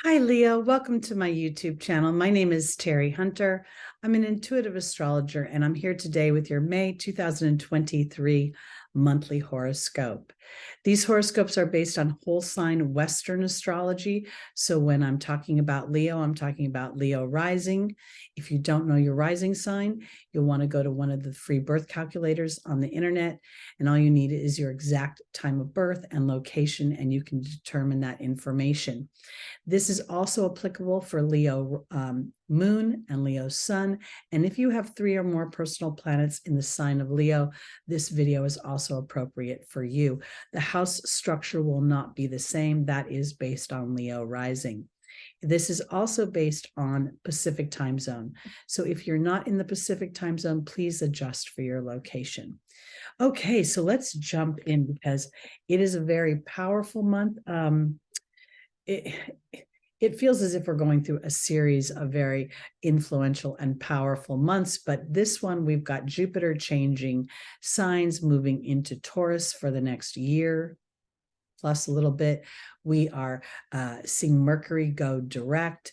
Hi, Leo. Welcome to my YouTube channel. My name is Teri Hunter. I'm an intuitive astrologer, and I'm here today with your May 2023 monthly horoscope. These horoscopes are based on whole sign Western astrology. So when I'm talking about Leo, I'm talking about Leo rising. If you don't know your rising sign, you'll want to go to one of the free birth calculators on the internet, and all you need is your exact time of birth and location, and you can determine that information. This is also applicable for Leo moon and Leo sun. And if you have 3 or more personal planets in the sign of Leo, this video is also appropriate for you. The house structure will not be the same. That is based on Leo rising. This is also based on Pacific time zone. So if you're not in the Pacific time zone, please adjust for your location. Okay, so let's jump in because it is a very powerful month. It feels as if we're going through a series of very influential and powerful months, but this one we've got Jupiter changing signs, moving into Taurus for the next year plus a little bit. We are seeing Mercury go direct.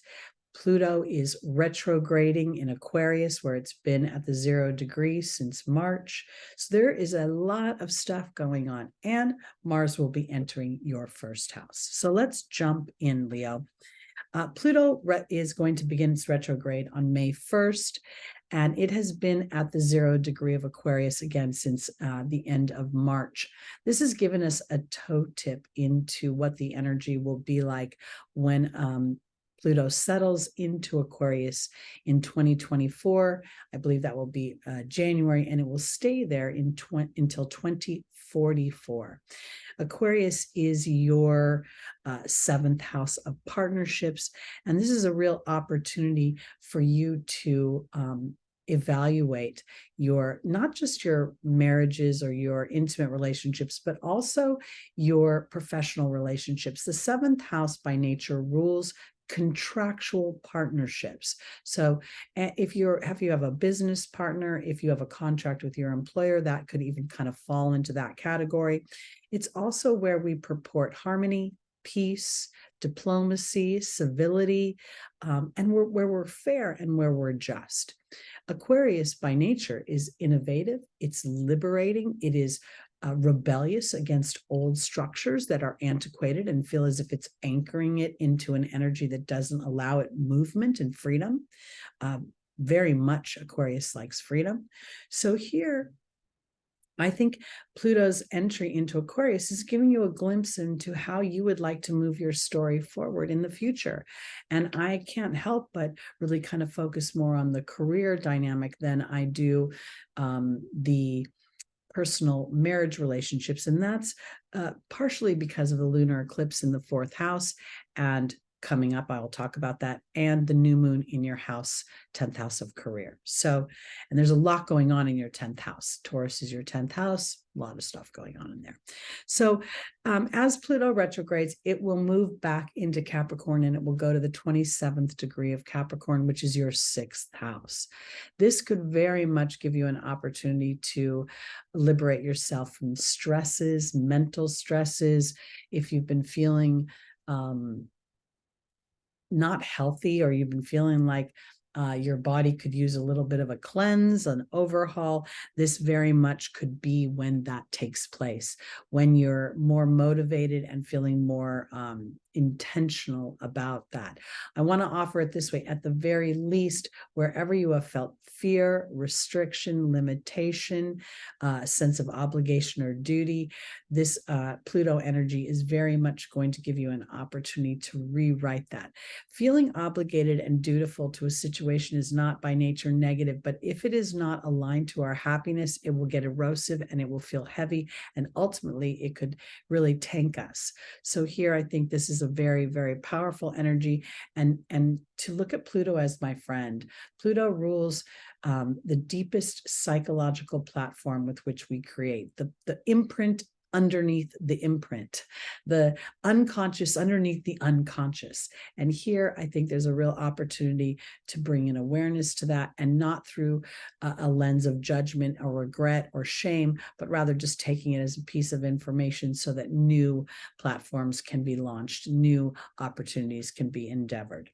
Pluto is retrograding in Aquarius, where it's been at the 0 degree since March. So there is a lot of stuff going on, and Mars will be entering your first house. So let's jump in, Leo. Pluto is going to begin its retrograde on May 1st, and it has been at the 0 degree of Aquarius again since the end of March. This has given us a toe tip into what the energy will be like when Pluto settles into Aquarius in 2024. I believe that will be January, and it will stay there until 2044. Aquarius is your 7th house of partnerships, and this is a real opportunity for you to evaluate your, not just your marriages or your intimate relationships, but also your professional relationships. The 7th house by nature rules contractual partnerships. So if you have a business partner, if you have a contract with your employer, that could even kind of fall into that category. It's also where we purport harmony, peace, diplomacy, civility, and where we're fair and where we're just. Aquarius by nature is innovative, it's liberating, it is rebellious against old structures that are antiquated and feel as if it's anchoring it into an energy that doesn't allow it movement and freedom. Very much Aquarius likes freedom. So here, I think Pluto's entry into Aquarius is giving you a glimpse into how you would like to move your story forward in the future. And I can't help but really kind of focus more on the career dynamic than I do the personal marriage relationships. And that's partially because of the lunar eclipse in the 4th house, and coming up, I will talk about that, and the new moon in your house, 10th house of career. So, and there's a lot going on in your 10th house. Taurus is your 10th house, a lot of stuff going on in there. So as Pluto retrogrades, it will move back into Capricorn, and it will go to the 27th degree of Capricorn, which is your 6th house. This could very much give you an opportunity to liberate yourself from stresses, mental stresses. If you've been feeling not healthy, or you've been feeling like your body could use a little bit of a cleanse, an overhaul, this very much could be when that takes place, when you're more motivated and feeling more intentional about that. I want to offer it this way: at the very least, wherever you have felt fear, restriction, limitation, sense of obligation or duty, this Pluto energy is very much going to give you an opportunity to rewrite that. Feeling obligated and dutiful to a situation is not by nature negative, but if it is not aligned to our happiness, it will get erosive and it will feel heavy, and ultimately it could really tank us. So here, I think this is a very, very powerful energy, and to look at Pluto as my friend. Pluto rules the deepest psychological platform with which we create, the imprint underneath the imprint, the unconscious underneath the unconscious. And here, I think there's a real opportunity to bring in awareness to that, and not through a lens of judgment or regret or shame, but rather just taking it as a piece of information so that new platforms can be launched, new opportunities can be endeavored.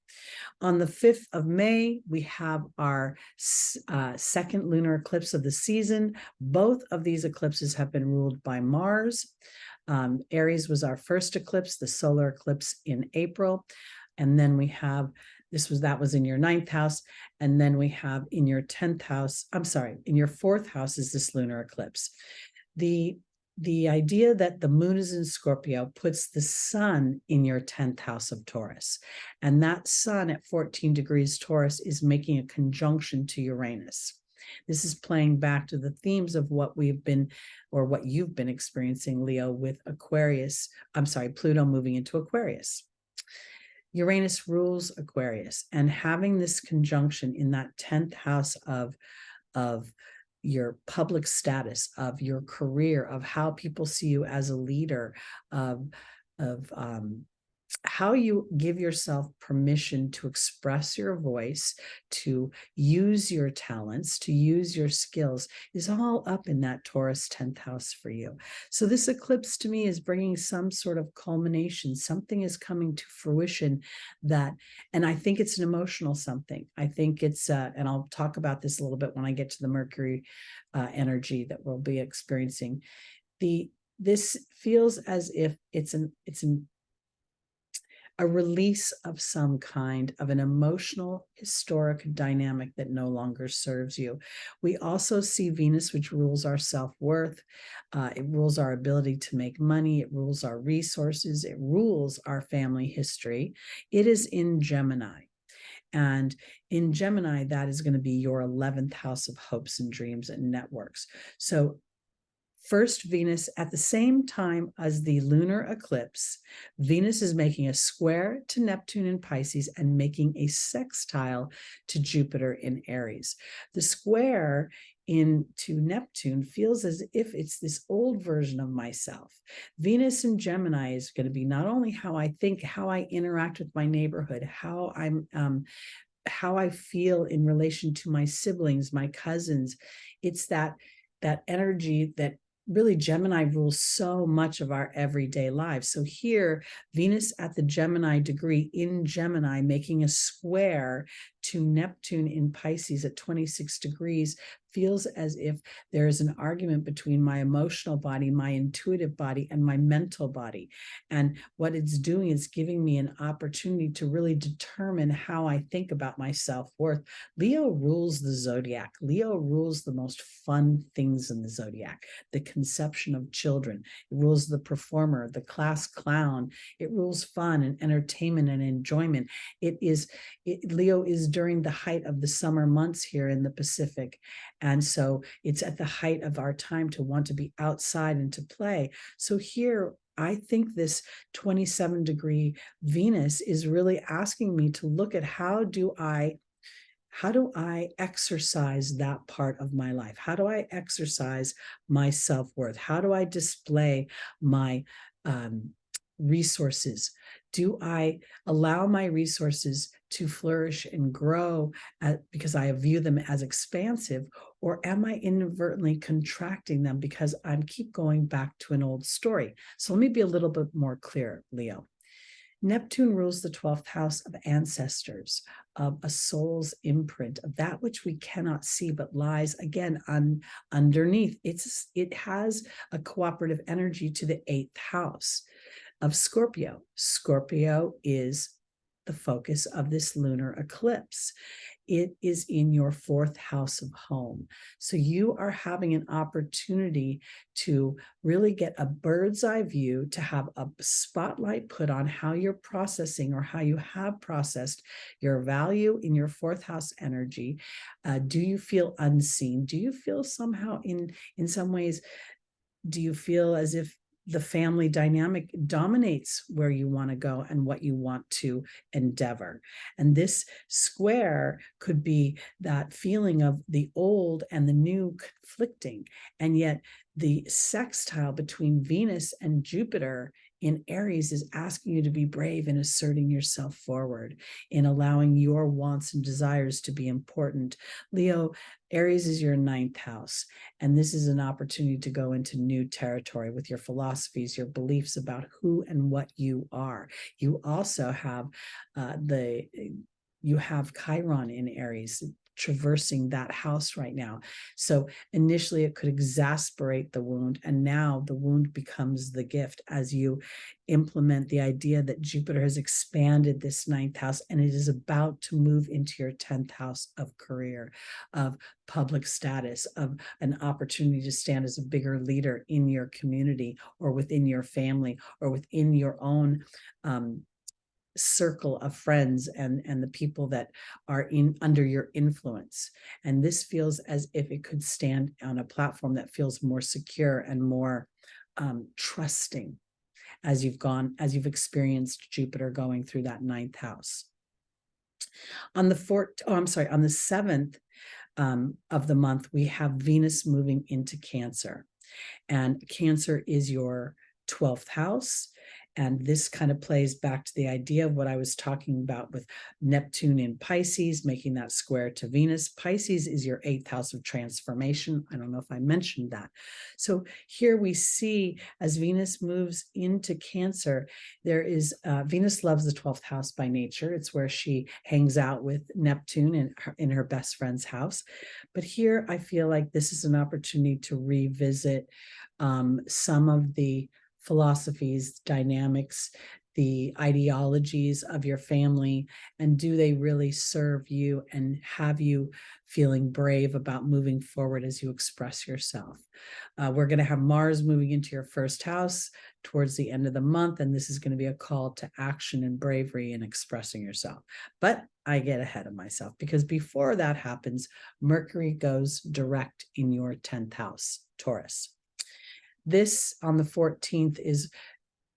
On the 5th of May, we have our second lunar eclipse of the season. Both of these eclipses have been ruled by Mars. Aries was our first eclipse, the solar eclipse in April. And then we have, that was in your 9th house. And then we have in your 10th house, in your 4th house is this lunar eclipse. The idea that the moon is in Scorpio puts the sun in your 10th house of Taurus. And that sun at 14 degrees Taurus is making a conjunction to Uranus. This is playing back to the themes of what we've been, or what you've been experiencing, Leo, with Pluto moving into Aquarius. Uranus rules Aquarius, and having this conjunction in that 10th house of your public status, of your career, of how people see you as a leader, of how you give yourself permission to express your voice, to use your talents, to use your skills, is all up in that Taurus 10th house for you. So this eclipse to me is bringing some sort of culmination. Something is coming to fruition and I think it's an emotional something. I think it's, and I'll talk about this a little bit when I get to the Mercury energy that we'll be experiencing. This feels as if it's a release of some kind of an emotional, historic dynamic that no longer serves you. We also see Venus, which rules our self-worth. It rules our ability to make money. It rules our resources. It rules our family history. It is in Gemini. And in Gemini, that is going to be your 11th house of hopes and dreams and networks. So first, Venus, at the same time as the lunar eclipse, Venus is making a square to Neptune in Pisces and making a sextile to Jupiter in Aries. The square into Neptune feels as if it's this old version of myself. Venus in Gemini is going to be not only how I think, how I interact with my neighborhood, how I feel in relation to my siblings, my cousins. It's that energy that really Gemini rules so much of our everyday lives. So here, Venus at the Gemini degree in Gemini, making a square to Neptune in Pisces at 26 degrees, feels as if there is an argument between my emotional body, my intuitive body, and my mental body. And what it's doing is giving me an opportunity to really determine how I think about my self-worth. Leo rules the Zodiac. Leo rules the most fun things in the Zodiac. The conception of children. It rules the performer, the class clown. It rules fun and entertainment and enjoyment. Leo is during the height of the summer months here in the Pacific. And so it's at the height of our time to want to be outside and to play. So here, I think this 27-degree Venus is really asking me to look at how do I exercise that part of my life? How do I exercise my self-worth? How do I display my resources? Do I allow my resources to flourish and grow because I view them as expansive, or am I inadvertently contracting them because I keep going back to an old story? So let me be a little bit more clear, Leo. Neptune rules the 12th house of ancestors, of a soul's imprint, of that which we cannot see but lies, again, underneath. It has a cooperative energy to the 8th house of Scorpio. Scorpio is the focus of this lunar eclipse. It is in your 4th house of home. So you are having an opportunity to really get a bird's eye view, to have a spotlight put on how you're processing or how you have processed your value in your 4th house energy. Do you feel unseen? Do you feel somehow in some ways, do you feel as if the family dynamic dominates where you want to go and what you want to endeavor. And this square could be that feeling of the old and the new conflicting. And yet the sextile between Venus and Jupiter in Aries is asking you to be brave in asserting yourself forward, in allowing your wants and desires to be important. Leo, Aries is your 9th house, and this is an opportunity to go into new territory with your philosophies, your beliefs about who and what you are. You also have you have Chiron in Aries traversing that house right now. So initially it could exasperate the wound, and now the wound becomes the gift as you implement the idea that Jupiter has expanded this 9th house and it is about to move into your 10th house of career, of public status, of an opportunity to stand as a bigger leader in your community or within your family or within your own circle of friends and the people that are in under your influence. And this feels as if it could stand on a platform that feels more secure and more trusting as you've experienced Jupiter going through that 9th house. On the 7th of the month, we have Venus moving into Cancer, and Cancer is your 12th house. And this kind of plays back to the idea of what I was talking about with Neptune in Pisces, making that square to Venus. Pisces is your 8th house of transformation. I don't know if I mentioned that. So here we see as Venus moves into Cancer, there is, Venus loves the 12th house by nature. It's where she hangs out with Neptune in her best friend's house. But here I feel like this is an opportunity to revisit some of the philosophies, dynamics, the ideologies of your family, and do they really serve you and have you feeling brave about moving forward as you express yourself. We're going to have Mars moving into your 1st house towards the end of the month, and this is going to be a call to action and bravery in expressing yourself. But I get ahead of myself because before that happens, Mercury goes direct in your 10th house, Taurus. This on the 14th is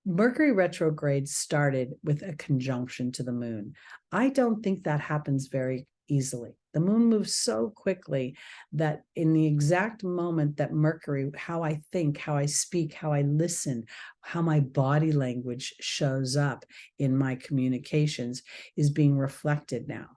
Mercury retrograde started with a conjunction to the moon. I don't think that happens very easily. The moon moves so quickly that in the exact moment that Mercury, how I think, how I speak, how I listen, how my body language shows up in my communications is being reflected now,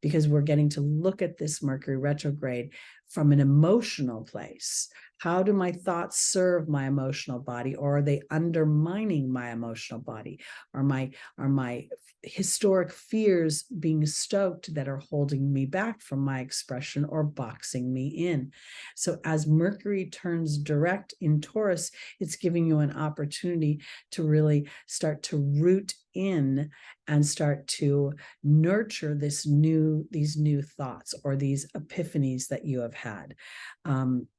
because we're getting to look at this Mercury retrograde from an emotional place. How do my thoughts serve my emotional body, or are they undermining my emotional body? Are my historic fears being stoked that are holding me back from my expression or boxing me in? So as Mercury turns direct in Taurus, it's giving you an opportunity to really start to root in and start to nurture these new thoughts or these epiphanies that you have had.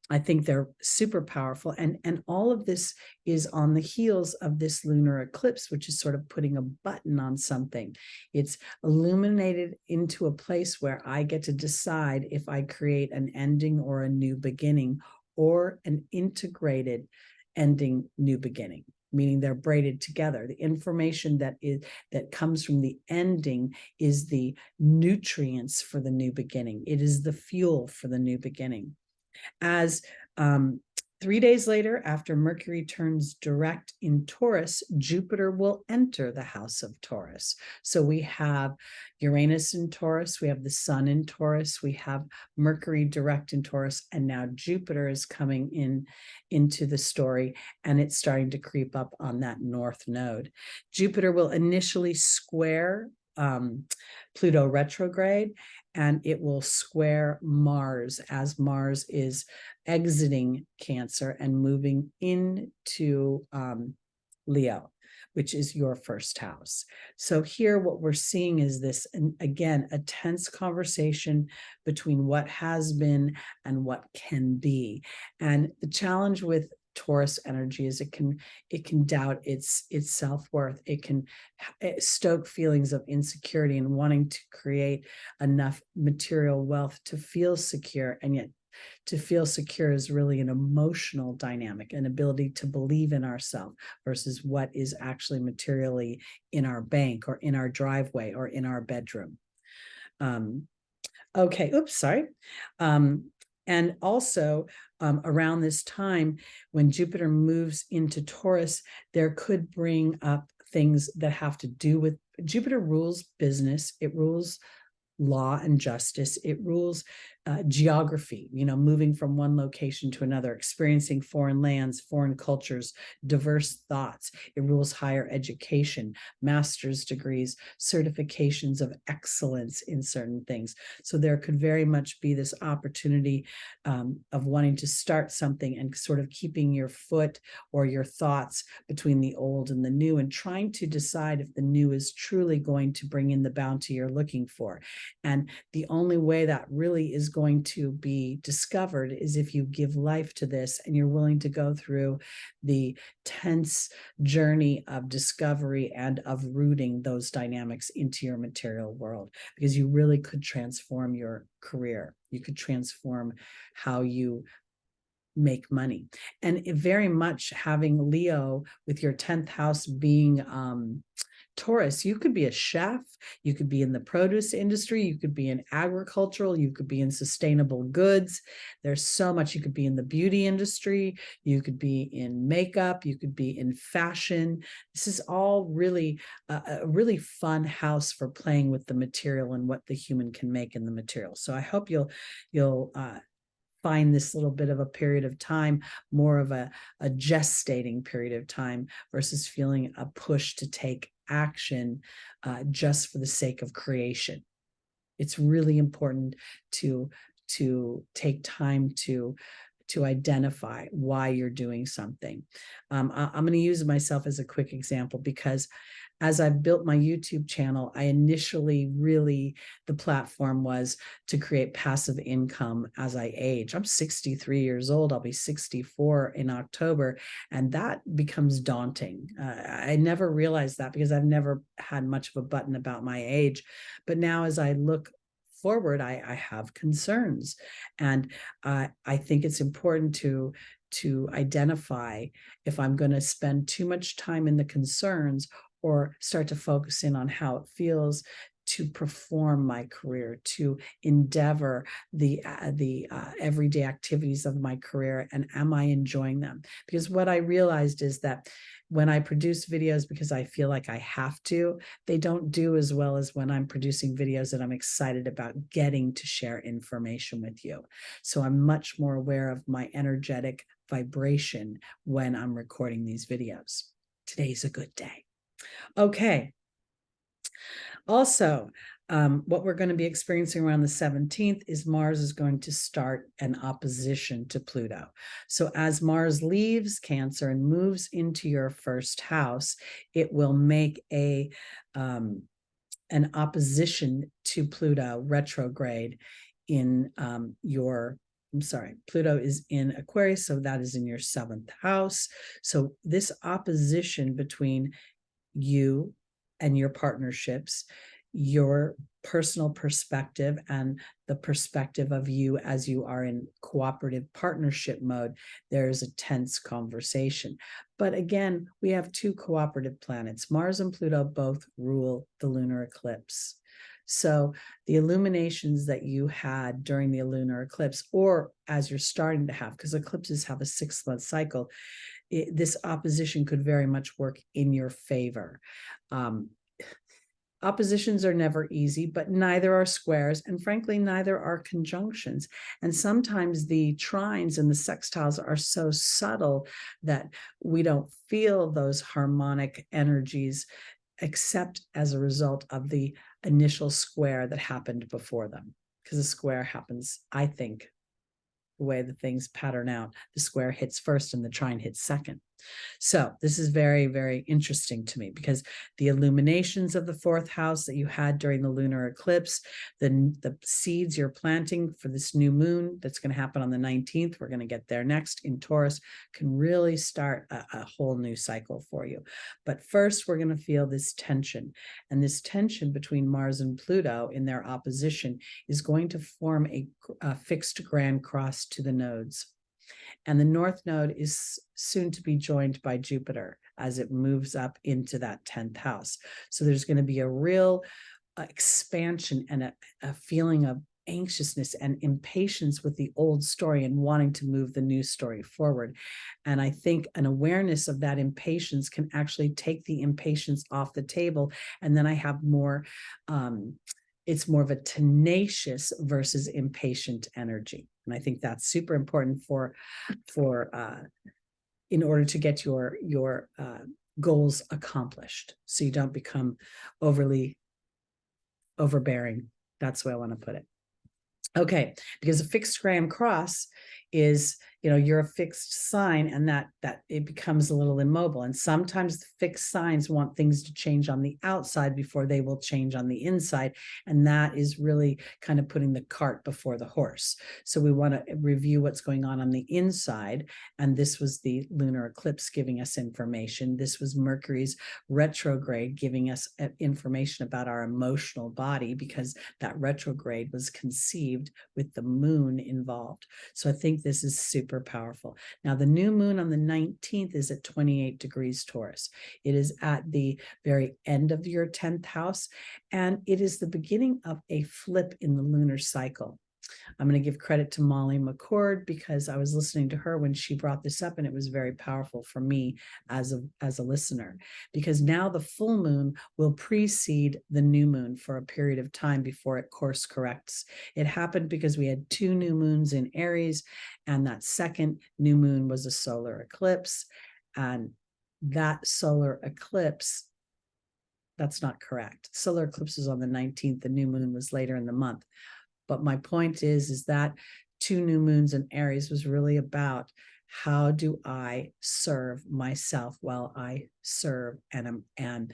I think they're super powerful. And all of this is on the heels of this lunar eclipse, which is sort of putting a button on something. It's illuminated into a place where I get to decide if I create an ending or a new beginning, or an integrated ending, new beginning, meaning they're braided together. The information that comes from the ending is the nutrients for the new beginning. It is the fuel for the new beginning. As 3 days later, after Mercury turns direct in Taurus, Jupiter will enter the house of Taurus. So we have Uranus in Taurus, we have the Sun in Taurus, we have Mercury direct in Taurus, and now Jupiter is coming into the story, and it's starting to creep up on that north node. Jupiter will initially square Pluto retrograde, and it will square Mars as Mars is exiting Cancer and moving into Leo, which is your 1st house. So here what we're seeing is this, and again, a tense conversation between what has been and what can be. And the challenge with Taurus energy is it can doubt its self-worth. It can stoke feelings of insecurity and wanting to create enough material wealth to feel secure, and yet To feel secure is really an emotional dynamic, an ability to believe in ourselves versus what is actually materially in our bank or in our driveway or in our bedroom. Okay, oops, sorry. And also around this time, when Jupiter moves into Taurus, there could bring up things that have to do with Jupiter rules business, it rules law and justice, it rules geography, moving from one location to another, experiencing foreign lands, foreign cultures, diverse thoughts. It rules higher education, master's degrees, certifications of excellence in certain things. So there could very much be this opportunity of wanting to start something and sort of keeping your foot or your thoughts between the old and the new, and trying to decide if the new is truly going to bring in the bounty you're looking for. And the only way that really is going to be discovered is if you give life to this and you're willing to go through the tense journey of discovery and of rooting those dynamics into your material world, because you really could transform your career. You could transform how you make money. And very much having Leo with your 10th house being Taurus, you could be a chef, you could be in the produce industry, you could be in agricultural, you could be in sustainable goods. There's so much. You could be in the beauty industry, you could be in makeup, you could be in fashion. This is all really a really fun house for playing with the material and what the human can make in the material. So I hope you'll find this little bit of a period of time more of a gestating period of time versus feeling a push to take action just for the sake of creation. It's really important to take time to identify why you're doing something. I'm going to use myself as a quick example, because as I've built my YouTube channel, I initially the platform was to create passive income as I age. I'm 63 years old. I'll be 64 in October. And that becomes daunting. I never realized that because I've never had much of a button about my age. But now as I look forward, I have concerns. And I think it's important to identify if I'm going to spend too much time in the concerns or start to focus in on how it feels to perform my career, to endeavor the everyday activities of my career, and am I enjoying them? Because what I realized is that when I produce videos because I feel like I have to, they don't do as well as when I'm producing videos that I'm excited about getting to share information with you. So I'm much more aware of my energetic vibration when I'm recording these videos. Today's a good day. Okay. Also, what we're going to be experiencing around the 17th is Mars is going to start an opposition to Pluto. So as Mars leaves Cancer and moves into your first house, it will make an opposition to Pluto retrograde in Pluto is in Aquarius, so that is in your 7th house. So this opposition between you and your partnerships, your personal perspective and the perspective of you as you are in cooperative partnership mode, there's a tense conversation. But again, we have two cooperative planets. Mars and Pluto both rule the lunar eclipse. So the illuminations that you had during the lunar eclipse, or as you're starting to have, because eclipses have a 6-month cycle, this opposition could very much work in your favor. Oppositions are never easy, but neither are squares, and frankly, neither are conjunctions. And sometimes the trines and the sextiles are so subtle that we don't feel those harmonic energies, except as a result of the initial square that happened before them. Because a square happens, I think, the way the things pattern out, the square hits first and the trine hits second. So this is very, very interesting to me because the illuminations of the fourth house that you had during the lunar eclipse, the seeds you're planting for this new moon that's going to happen on the 19th, we're going to get there next in Taurus, can really start a whole new cycle for you. But first, we're going to feel this tension. And this tension between Mars and Pluto in their opposition is going to form a fixed grand cross to the nodes. And the North Node is soon to be joined by Jupiter as it moves up into that 10th house. So there's going to be a real expansion and a feeling of anxiousness and impatience with the old story and wanting to move the new story forward. And I think an awareness of that impatience can actually take the impatience off the table. And then I have more, it's more of a tenacious versus impatient energy. And I think that's super important for in order to get your goals accomplished. So you don't become overly overbearing. That's the way I want to put it. Okay, because a fixed grand cross is, you're a fixed sign, and that it becomes a little immobile. And sometimes the fixed signs want things to change on the outside before they will change on the inside. And that is really kind of putting the cart before the horse. So we want to review what's going on the inside. And this was the lunar eclipse giving us information. This was Mercury's retrograde giving us information about our emotional body, because that retrograde was conceived with the moon involved. So I think this is super powerful. Now, the new moon on the 19th is at 28 degrees Taurus. It is at the very end of your 10th house, and it is the beginning of a flip in the lunar cycle. I'm going to give credit to Molly McCord because I was listening to her when she brought this up, and it was very powerful for me as a listener, because now the full moon will precede the new moon for a period of time before it course corrects. It happened because we had 2 new moons in Aries, and that second new moon was a solar eclipse, and that solar eclipse, that's not correct. Solar eclipse was on the 19th. The new moon was later in the month. But my point is that 2 new moons in Aries was really about how do I serve myself while I serve and am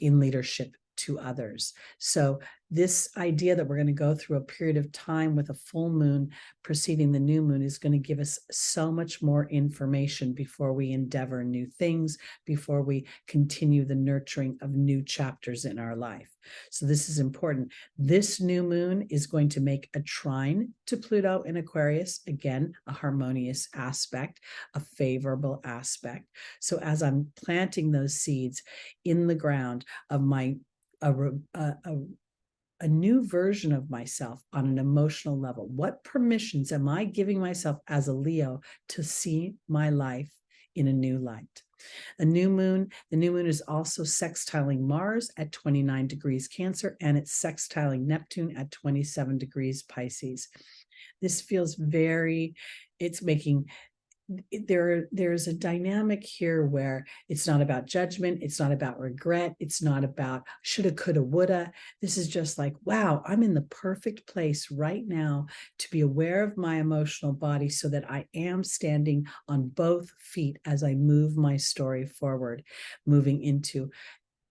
in leadership to others. So this idea that we're going to go through a period of time with a full moon preceding the new moon is going to give us so much more information before we endeavor new things, before we continue the nurturing of new chapters in our life. So this is important. This new moon is going to make a trine to Pluto in Aquarius. Again, a harmonious aspect, a favorable aspect. So as I'm planting those seeds in the ground of a new version of myself on an emotional level, what permissions am I giving myself as a Leo to see my life in a new light? The new moon is also sextiling Mars at 29 degrees Cancer, and it's sextiling Neptune at 27 degrees Pisces. This feels it's making, there's a dynamic here where it's not about judgment, it's not about regret, it's not about shoulda, coulda, woulda. This is just like, wow, I'm in the perfect place right now to be aware of my emotional body so that I am standing on both feet as I move my story forward, moving into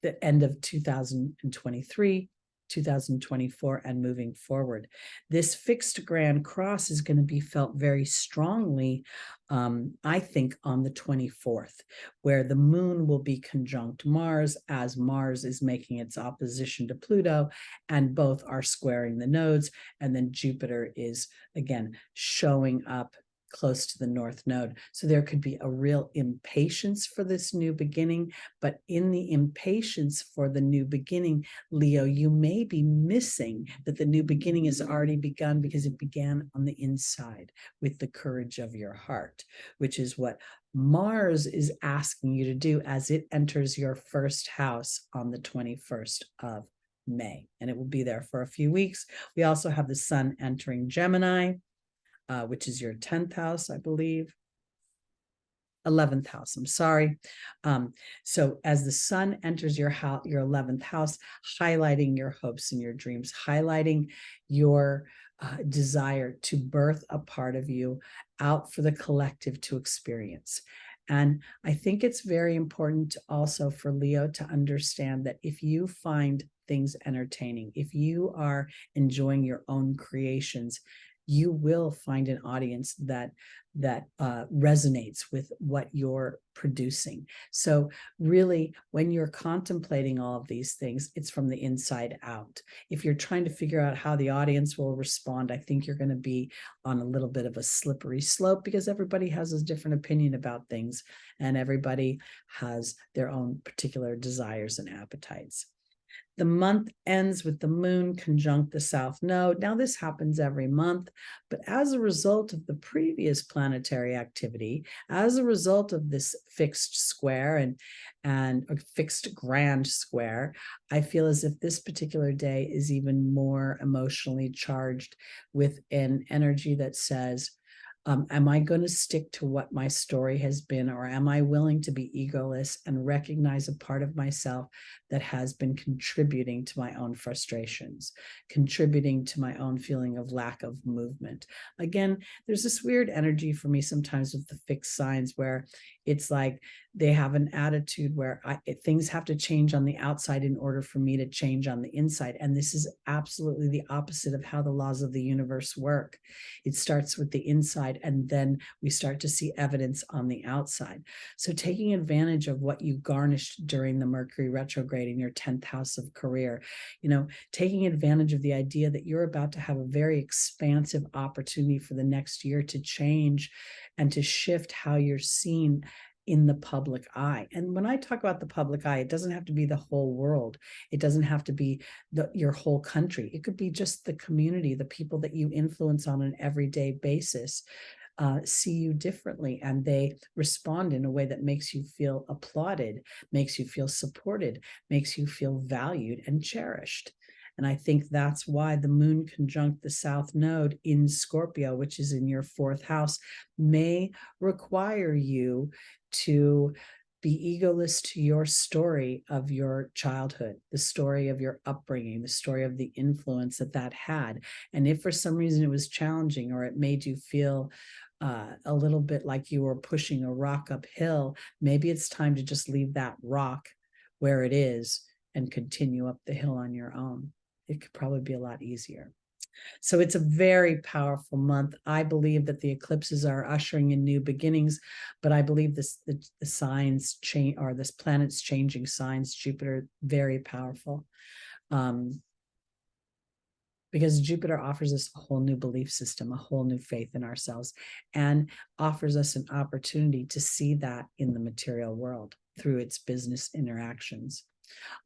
the end of 2023, 2024, and moving forward. This fixed grand cross is going to be felt very strongly, I think, on the 24th, where the moon will be conjunct Mars as Mars is making its opposition to Pluto, and both are squaring the nodes. And then Jupiter is, again, showing up close to the North Node. So there could be a real impatience for this new beginning, but in the impatience for the new beginning, Leo, you may be missing that the new beginning has already begun, because it began on the inside with the courage of your heart, which is what Mars is asking you to do as it enters your first house on the 21st of May, and it will be there for a few weeks. We also have the Sun entering Gemini, which is your 10th house, I believe. 11th house, I'm sorry. So as the Sun enters your 11th house, highlighting your hopes and your dreams, highlighting your desire to birth a part of you out for the collective to experience. And I think it's very important also for Leo to understand that if you find things entertaining, if you are enjoying your own creations, you will find an audience that resonates with what you're producing. So really, when you're contemplating all of these things, it's from the inside out. If you're trying to figure out how the audience will respond, I think you're going to be on a little bit of a slippery slope, because everybody has a different opinion about things, and everybody has their own particular desires and appetites. The month ends with the moon conjunct the south node. Now, this happens every month, but as a result of the previous planetary activity, as a result of this fixed square and a fixed grand square, I feel as if this particular day is even more emotionally charged with an energy that says, am I going to stick to what my story has been, or am I willing to be egoless and recognize a part of myself that has been contributing to my own frustrations, contributing to my own feeling of lack of movement? Again, there's this weird energy for me sometimes with the fixed signs where it's like they have an attitude where things have to change on the outside in order for me to change on the inside. And this is absolutely the opposite of how the laws of the universe work. It starts with the inside, and then we start to see evidence on the outside. So taking advantage of what you garnished during the Mercury retrograde in your 10th house of career, taking advantage of the idea that you're about to have a very expansive opportunity for the next year to change and to shift how you're seen in the public eye. And when I talk about the public eye, it doesn't have to be the whole world. It doesn't have to be your whole country. It could be just the community, the people that you influence on an everyday basis. See you differently, and they respond in a way that makes you feel applauded, makes you feel supported, makes you feel valued and cherished. And I think that's why the moon conjunct the south node in Scorpio, which is in your 4th house, may require you to be egoless to your story of your childhood, the story of your upbringing, the story of the influence that had. And if for some reason it was challenging, or it made you feel a little bit like you were pushing a rock uphill, maybe it's time to just leave that rock where it is and continue up the hill on your own. It could probably be a lot easier. So it's a very powerful month. I believe that the eclipses are ushering in new beginnings, but I believe the signs change, or this planet's changing signs, Jupiter, very powerful. Because Jupiter offers us a whole new belief system, a whole new faith in ourselves, and offers us an opportunity to see that in the material world through its business interactions.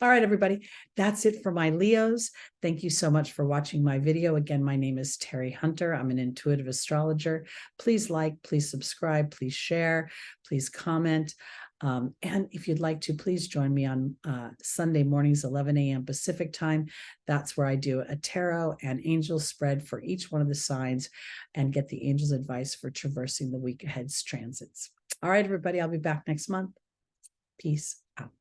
All right, everybody, that's it for my Leos. Thank you so much for watching my video. Again, my name is Teri Hunter. I'm an intuitive astrologer. Please like, please subscribe, please share, please comment. And if you'd like to, please join me on Sunday mornings, 11 a.m. Pacific time. That's where I do a tarot and angel spread for each one of the signs and get the angel's advice for traversing the week ahead's transits. All right, everybody, I'll be back next month. Peace out.